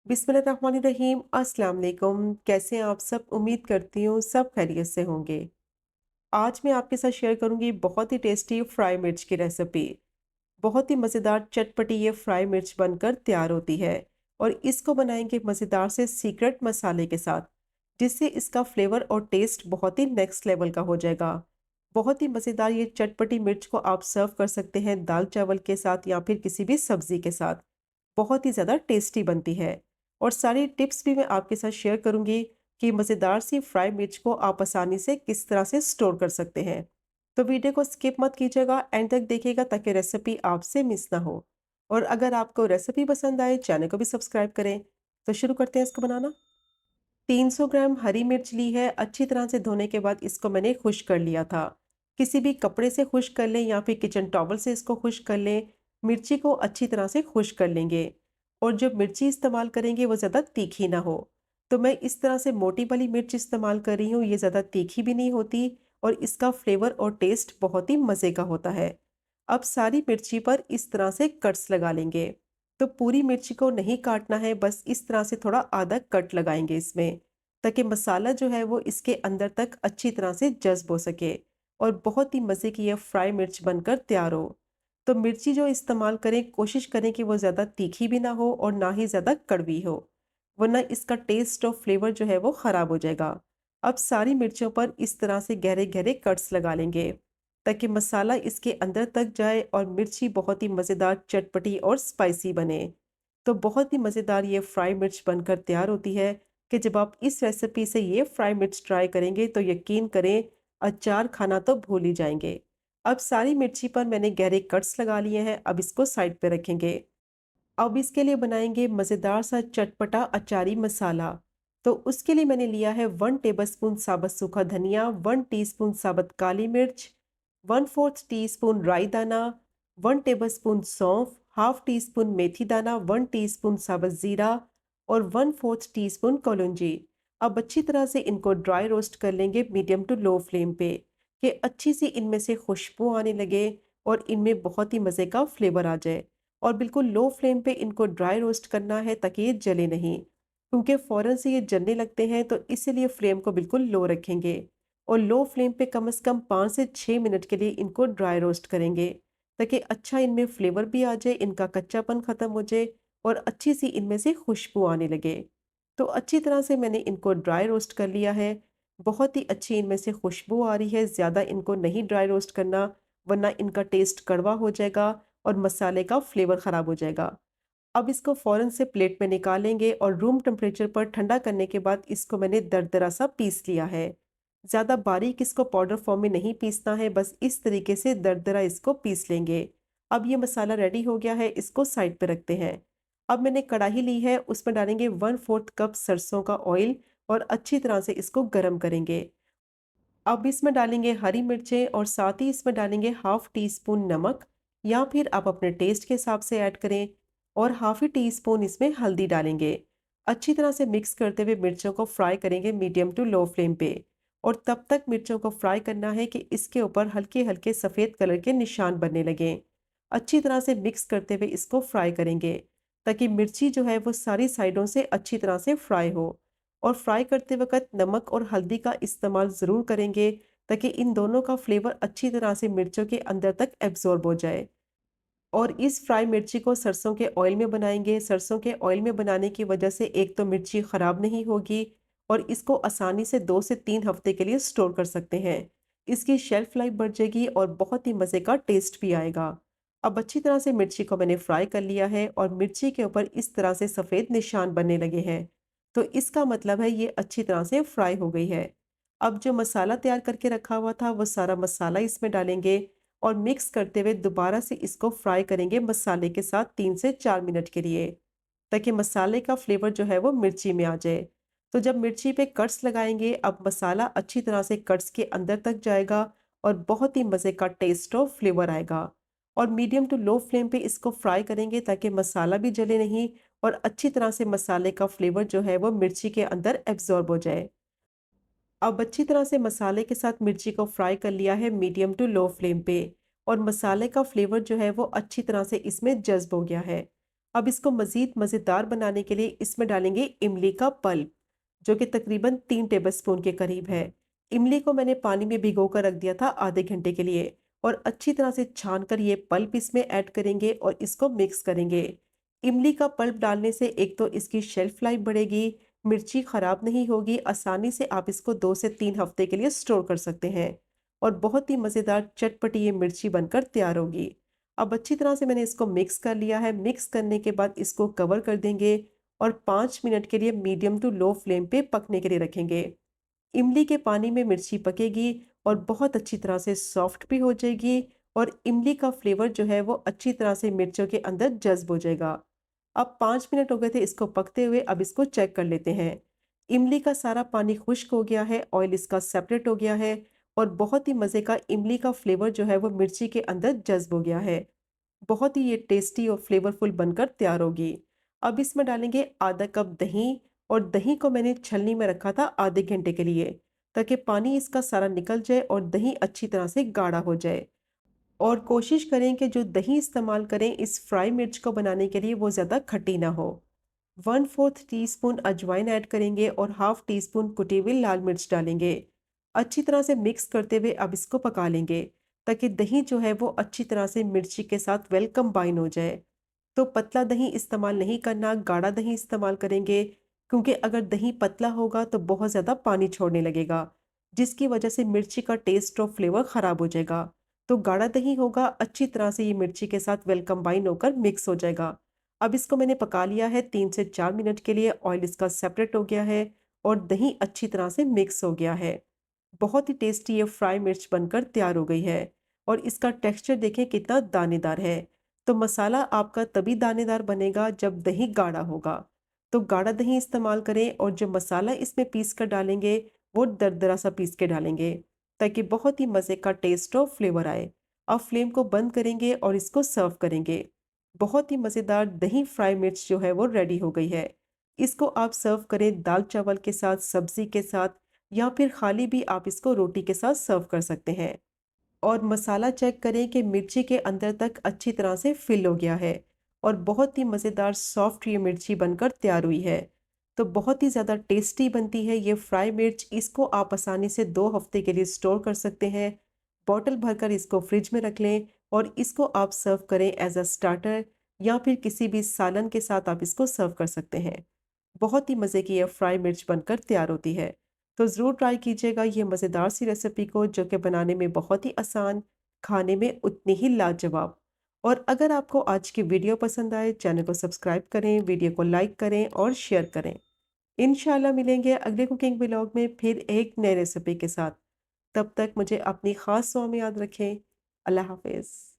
बिस्मिल्लाहिर्रहमानिर्रहीम। अस्सलाम वालेकुम। कैसे हैं आप सब? उम्मीद करती हूँ सब खैरियत से होंगे। आज मैं आपके साथ शेयर करूंगी बहुत ही टेस्टी फ्राई मिर्च की रेसिपी। बहुत ही मज़ेदार चटपटी ये फ्राई मिर्च बनकर तैयार होती है और इसको बनाएंगे मज़ेदार से सीक्रेट मसाले के साथ, जिससे इसका फ्लेवर और टेस्ट बहुत ही नेक्स्ट लेवल का हो जाएगा। बहुत ही मज़ेदार ये चटपटी मिर्च को आप सर्व कर सकते हैं दाल चावल के साथ या फिर किसी भी सब्जी के साथ। बहुत ही ज़्यादा टेस्टी बनती है और सारी टिप्स भी मैं आपके साथ शेयर करूंगी कि मज़ेदार सी फ्राई मिर्च को आप आसानी से किस तरह से स्टोर कर सकते हैं। तो वीडियो को स्किप मत कीजिएगा, एंड तक देखिएगा ताकि रेसिपी आपसे मिस ना हो। और अगर आपको रेसिपी पसंद आए चैनल को भी सब्सक्राइब करें। तो शुरू करते हैं इसको बनाना। 300 ग्राम हरी मिर्च ली है। अच्छी तरह से धोने के बाद इसको मैंने खुश्क कर लिया था। किसी भी कपड़े से खुश्क कर लें या फिर किचन टॉवल से इसको खुश्क कर लें। मिर्ची को अच्छी तरह से खुश्क कर लेंगे और जब मिर्ची इस्तेमाल करेंगे वो ज़्यादा तीखी ना हो। तो मैं इस तरह से मोटी वाली मिर्च इस्तेमाल कर रही हूँ, ये ज़्यादा तीखी भी नहीं होती और इसका फ्लेवर और टेस्ट बहुत ही मज़े का होता है। अब सारी मिर्ची पर इस तरह से कट्स लगा लेंगे। तो पूरी मिर्ची को नहीं काटना है, बस इस तरह से थोड़ा आधा कट लगाएंगे इसमें, ताकि मसाला जो है वो इसके अंदर तक अच्छी तरह से जज़्ब हो सके और बहुत ही मज़े की यह फ्राई मिर्च बनकर तैयार हो। तो मिर्ची जो इस्तेमाल करें कोशिश करें कि वो ज़्यादा तीखी भी ना हो और ना ही ज़्यादा कड़वी हो, वरना इसका टेस्ट और फ्लेवर जो है वो ख़राब हो जाएगा। अब सारी मिर्चों पर इस तरह से गहरे गहरे कट्स लगा लेंगे ताकि मसाला इसके अंदर तक जाए और मिर्ची बहुत ही मज़ेदार चटपटी और स्पाइसी बने। तो बहुत ही मज़ेदार ये फ्राई मिर्च बनकर तैयार होती है कि जब आप इस रेसिपी से ये फ्राई मिर्च ट्राई करेंगे तो यकीन करें अचार खाना तो भूल ही जाएंगे। अब सारी मिर्ची पर मैंने गहरे कट्स लगा लिए हैं। अब इसको साइड पे रखेंगे। अब इसके लिए बनाएंगे मज़ेदार सा चटपटा अचारी मसाला। तो उसके लिए मैंने लिया है 1 टेबलस्पून साबुत सूखा धनिया, 1 टीस्पून साबुत काली मिर्च, 1/4 टीस्पून राई दाना, 1 टेबलस्पून सौंफ, हाफ टी स्पून मेथी दाना, 1 टीस्पून साबुत ज़ीरा और 1/4 टीस्पून कलौंजी। अब अच्छी तरह से इनको ड्राई रोस्ट कर लेंगे मीडियम टू लो फ्लेम पे, कि अच्छी सी इनमें से खुशबू आने लगे और इनमें बहुत ही मज़े का फ्लेवर आ जाए। और बिल्कुल लो फ्लेम पे इनको ड्राई रोस्ट करना है ताकि ये जले नहीं, क्योंकि फ़ौरन से ये जलने लगते हैं, तो इसीलिए फ्लेम को बिल्कुल लो रखेंगे और लो फ्लेम पे कम से कम 5 से 6 मिनट के लिए इनको ड्राई रोस्ट करेंगे ताकि अच्छा इनमें फ्लेवर भी आ जाए, इनका कच्चापन ख़त्म हो जाए और अच्छी सी इनमें से खुशबू आने लगे। तो अच्छी तरह से मैंने इनको ड्राई रोस्ट कर लिया है। बहुत ही अच्छी इनमें से खुशबू आ रही है। ज़्यादा इनको नहीं ड्राई रोस्ट करना, वरना इनका टेस्ट कड़वा हो जाएगा और मसाले का फ्लेवर ख़राब हो जाएगा। अब इसको फ़ौरन से प्लेट में निकालेंगे और रूम टेम्परेचर पर ठंडा करने के बाद इसको मैंने दरदरा सा पीस लिया है। ज़्यादा बारीक इसको पाउडर फॉर्म में नहीं पीसना है, बस इस तरीके से दरदरा इसको पीस लेंगे। अब ये मसाला रेडी हो गया है, इसको साइड पे रखते हैं। अब मैंने कढ़ाई ली है, उसमें डालेंगे 1/4 कप सरसों का ऑयल और अच्छी तरह से इसको गर्म करेंगे। अब इसमें डालेंगे हरी मिर्चें और साथ ही इसमें डालेंगे हाफ टी स्पून नमक, या फिर आप अपने टेस्ट के हिसाब से ऐड करें, और हाफ ही टी स्पून इसमें हल्दी डालेंगे। अच्छी तरह से मिक्स करते हुए मिर्चों को फ्राई करेंगे मीडियम टू लो फ्लेम पे, और तब तक मिर्चों को फ्राई करना है कि इसके ऊपर हल्के हल्के सफ़ेद कलर के निशान बनने लगें। अच्छी तरह से मिक्स करते हुए इसको फ्राई करेंगे ताकि मिर्ची जो है वो सारी साइडों से अच्छी तरह से फ्राई हो। और फ्राई करते वक्त नमक और हल्दी का इस्तेमाल ज़रूर करेंगे ताकि इन दोनों का फ्लेवर अच्छी तरह से मिर्चों के अंदर तक एब्जॉर्ब हो जाए। और इस फ्राई मिर्ची को सरसों के ऑयल में बनाएंगे। सरसों के ऑयल में बनाने की वजह से एक तो मिर्ची ख़राब नहीं होगी और इसको आसानी से 2 से 3 हफ्ते के लिए स्टोर कर सकते हैं। इसकी शेल्फ लाइफ बढ़ जाएगी और बहुत ही मज़े का टेस्ट भी आएगा। अब अच्छी तरह से मिर्ची को मैंने फ्राई कर लिया है और मिर्ची के ऊपर इस तरह से सफ़ेद निशान बनने लगे हैं, तो इसका मतलब है ये अच्छी तरह से फ्राई हो गई है। अब जो मसाला तैयार करके रखा हुआ था वो सारा मसाला इसमें डालेंगे और मिक्स करते हुए दोबारा से इसको फ्राई करेंगे मसाले के साथ 3 से 4 मिनट के लिए, ताकि मसाले का फ्लेवर जो है वो मिर्ची में आ जाए। तो जब मिर्ची पे कट्स लगाएंगे, अब मसाला अच्छी तरह से कट्स के अंदर तक जाएगा और बहुत ही मज़े का टेस्ट और फ्लेवर आएगा। और मीडियम टू लो फ्लेम पे इसको फ्राई करेंगे ताकि मसाला भी जले नहीं और अच्छी तरह से मसाले का फ्लेवर जो है वो मिर्ची के अंदर एब्जॉर्ब हो जाए। अब अच्छी तरह से मसाले के साथ मिर्ची को फ्राई कर लिया है मीडियम टू लो फ्लेम पे, और मसाले का फ्लेवर जो है वो अच्छी तरह से इसमें जज्ब हो गया है। अब इसको मज़ीद मज़ेदार बनाने के लिए इसमें डालेंगे इमली का पल्प, जो कि तकरीबन 3 टेबलस्पून के करीब है। इमली को मैंने पानी में भिगो कर रख दिया था आधे घंटे के लिए और अच्छी तरह से छान कर ये पल्प इसमें ऐड करेंगे और इसको मिक्स करेंगे। इमली का पल्प डालने से एक तो इसकी शेल्फ लाइफ बढ़ेगी, मिर्ची खराब नहीं होगी, आसानी से आप इसको 2 से 3 हफ्ते के लिए स्टोर कर सकते हैं और बहुत ही मज़ेदार चटपटी ये मिर्ची बनकर तैयार होगी। अब अच्छी तरह से मैंने इसको मिक्स कर लिया है। मिक्स करने के बाद इसको कवर कर देंगे और 5 मिनट के लिए मीडियम टू लो फ्लेम पे पकने के लिए रखेंगे। इमली के पानी में मिर्ची पकेगी और बहुत अच्छी तरह से सॉफ्ट भी हो जाएगी और इमली का फ्लेवर जो है वो अच्छी तरह से मिर्चों के अंदर जज़्ब हो जाएगा। अब 5 मिनट हो गए थे इसको पकते हुए, अब इसको चेक कर लेते हैं। इमली का सारा पानी खुश्क हो गया है, ऑयल इसका सेपरेट हो गया है और बहुत ही मज़े का इमली का फ्लेवर जो है वो मिर्ची के अंदर जज़्ब हो गया है। बहुत ही ये टेस्टी और फ्लेवरफुल बनकर तैयार होगी। अब इसमें डालेंगे आधा कप दही और दही को मैंने छलनी में रखा था आधे घंटे के लिए, ताकि पानी इसका सारा निकल जाए और दही अच्छी तरह से गाढ़ा हो जाए। और कोशिश करें कि जो दही इस्तेमाल करें इस फ्राई मिर्च को बनाने के लिए वो ज़्यादा खट्टी ना हो। 1/4 टीस्पून अजवाइन ऐड करेंगे और हाफ टी स्पून कुटी हुई लाल मिर्च डालेंगे। अच्छी तरह से मिक्स करते हुए अब इसको पका लेंगे, ताकि दही जो है वो अच्छी तरह से मिर्ची के साथ वेल कंबाइन हो जाए। तो पतला दही इस्तेमाल नहीं करना, गाढ़ा दही इस्तेमाल करेंगे, क्योंकि अगर दही पतला होगा तो बहुत ज़्यादा पानी छोड़ने लगेगा, जिसकी वजह से मिर्ची का टेस्ट और फ्लेवर ख़राब हो जाएगा। तो गाढ़ा दही होगा, अच्छी तरह से ये मिर्ची के साथ वेल कंबाइन होकर मिक्स हो जाएगा। अब इसको मैंने पका लिया है 3 से 4 मिनट के लिए, ऑयल इसका सेपरेट हो गया है और दही अच्छी तरह से मिक्स हो गया है। बहुत ही टेस्टी ये फ्राई मिर्च बनकर तैयार हो गई है और इसका टेक्सचर देखें कितना दानेदार है। तो मसाला आपका तभी दानेदार बनेगा जब दही गाढ़ा होगा। तो गाढ़ा दही इस्तेमाल करें और जो मसाला इसमें पीस कर डालेंगे वो दरदरा सा पीस के डालेंगे, ताकि बहुत ही मज़े का टेस्ट और फ्लेवर आए। अब फ्लेम को बंद करेंगे और इसको सर्व करेंगे। बहुत ही मज़ेदार दही फ्राई मिर्च जो है वो रेडी हो गई है। इसको आप सर्व करें दाल चावल के साथ, सब्जी के साथ या फिर खाली भी आप इसको रोटी के साथ सर्व कर सकते हैं। और मसाला चेक करें कि मिर्ची के अंदर तक अच्छी तरह से फिल हो गया है और बहुत ही मज़ेदार सॉफ्ट ये मिर्ची बनकर तैयार हुई है। तो बहुत ही ज़्यादा टेस्टी बनती है ये फ्राई मिर्च। इसको आप आसानी से 2 हफ्ते के लिए स्टोर कर सकते हैं। बॉटल भरकर इसको फ्रिज में रख लें और इसको आप सर्व करें एज अ स्टार्टर या फिर किसी भी सालन के साथ आप इसको सर्व कर सकते हैं। बहुत ही मज़े की ये फ्राई मिर्च बनकर तैयार होती है। तो ज़रूर ट्राई कीजिएगा ये मज़ेदार सी रेसिपी को, जो कि बनाने में बहुत ही आसान, खाने में उतनी ही लाजवाब। और अगर आपको आज की वीडियो पसंद आए, चैनल को सब्सक्राइब करें, वीडियो को लाइक करें और शेयर करें। इंशाल्लाह मिलेंगे अगले कुकिंग व्लॉग में फिर एक नए रेसिपी के साथ। तब तक मुझे अपनी ख़ास दुआ में याद रखें। अल्लाह हाफ़िज़।